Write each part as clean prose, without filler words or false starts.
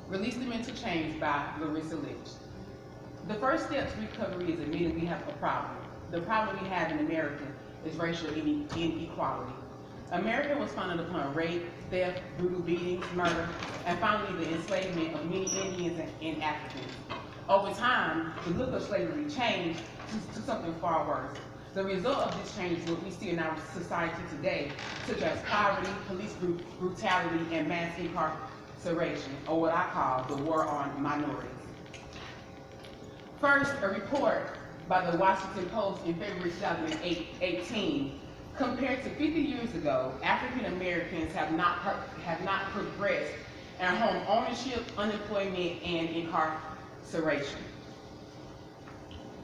Release the Mental Chains by Larissa Lynch. The first step to recovery is admitting we have a problem. The problem we have in America is racial inequality. America was founded upon rape, theft, brutal beatings, murder, and finally the enslavement of many Indians and Africans. Over time, the look of slavery changed to something far worse. The result of this change is what we see in our society today, such as poverty, police brutality, and mass incarceration, or what I call the war on minorities. First, a report by the Washington Post in February 2018 compared to 50 years ago, African Americans have not progressed in home ownership, unemployment, and incarceration.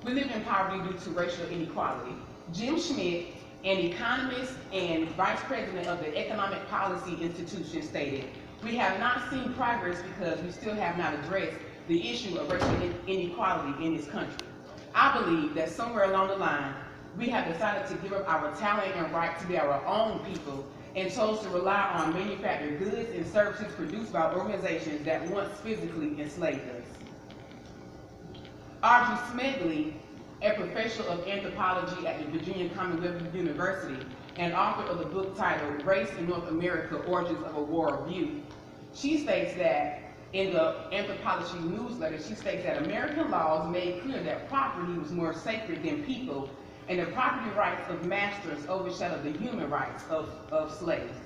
We live in poverty due to racial inequality. Jim Schmidt, an economist and vice president of the Economic Policy Institution, stated, "We have not seen progress because we still have not addressed the issue of racial inequality in this country." I believe that somewhere along the line, we have decided to give up our talent and right to be our own people and chose to rely on manufactured goods and services produced by organizations that once physically enslaved us. Audrey Smedley, a professor of anthropology at the Virginia Commonwealth University and author of the book titled Race in North America, Origins of a Worldview, she states that in the anthropology newsletter, she states that American laws made clear that property was more sacred than people, and the property rights of masters overshadowed the human rights of slaves.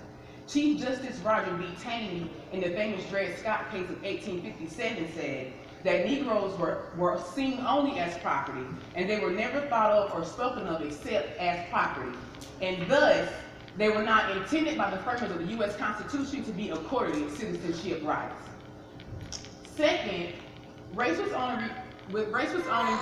Chief Justice Roger B. Taney, in the famous Dred Scott case of 1857, said that Negroes were seen only as property, and they were never thought of or spoken of except as property, and thus they were not intended by the framers of the U.S. Constitution to be accorded citizenship rights. Second, race was only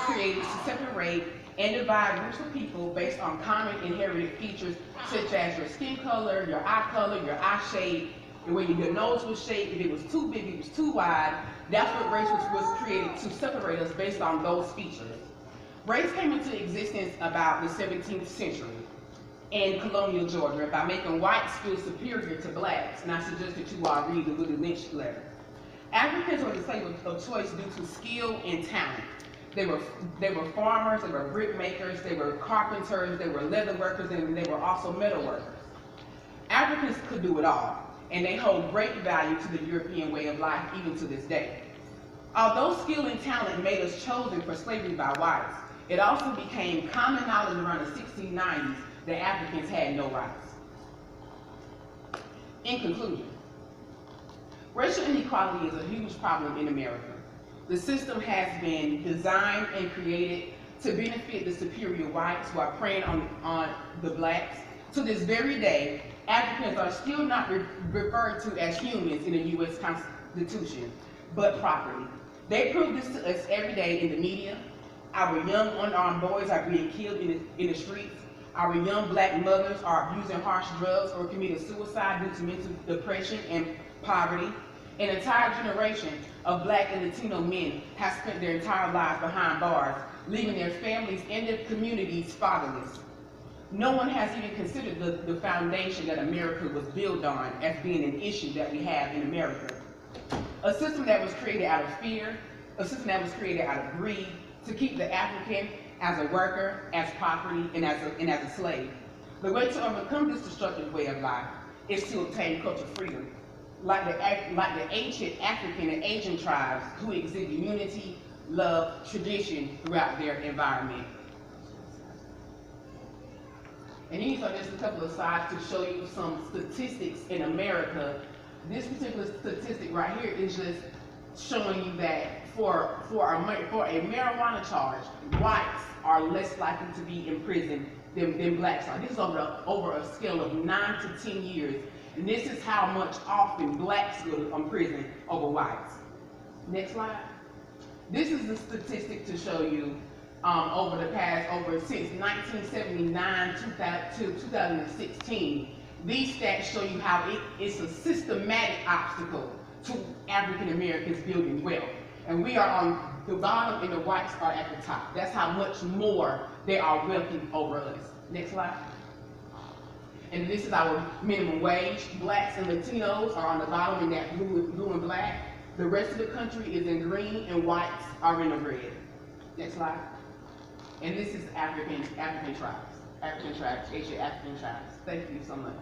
created to separate and divide groups of people based on common inherited features such as your skin color, your eye shape, the way your nose was shaped, if it was too big, if it was too wide. That's what race was created to separate us based on those features. Race came into existence about the 17th century in colonial Georgia by making whites feel superior to blacks, and I suggest that you all read the Willie Lynch letter. Africans were the slaves of choice due to skill and talent. They were farmers, they were brick makers, they were carpenters, they were leather workers, and they were also metal workers. Africans could do it all, and they hold great value to the European way of life even to this day. Although skill and talent made us chosen for slavery by whites, it also became common knowledge around the 1690s that Africans had no rights. In conclusion, racial inequality is a huge problem in America. The system has been designed and created to benefit the superior whites while preying on the blacks. To this very day, Africans are still not referred to as humans in the U.S. Constitution, but property. They prove this to us every day in the media. Our young unarmed boys are being killed in the streets. Our young black mothers are abusing harsh drugs or committing suicide due to mental depression and poverty. An entire generation of black and Latino men have spent their entire lives behind bars, leaving their families and their communities fatherless. No one has even considered the foundation that America was built on as being an issue that we have in America. A system that was created out of fear, a system that was created out of greed, to keep the African as a worker, as property, and as a slave. The way to overcome this destructive way of life is to obtain cultural freedom. Like the ancient African and Asian tribes who exhibit unity, love, tradition throughout their environment. And these are just a couple of slides to show you some statistics in America. This particular statistic right here is just showing you that for a marijuana charge, whites are less likely to be in prison than blacks are. This is over a scale of 9 to 10 years. And this is how much often blacks go to prison over whites. Next slide. This is the statistic to show you since 1979 to 2016. These stats show you how it's a systematic obstacle to African Americans building wealth. And we are on the bottom and the whites are at the top. That's how much more they are wealthy over us. Next slide. And this is our minimum wage. Blacks and Latinos are on the bottom in that blue and black. The rest of the country is in green and whites are in the red. Next slide. And this is African tribes, Asian African tribes. Thank you so much.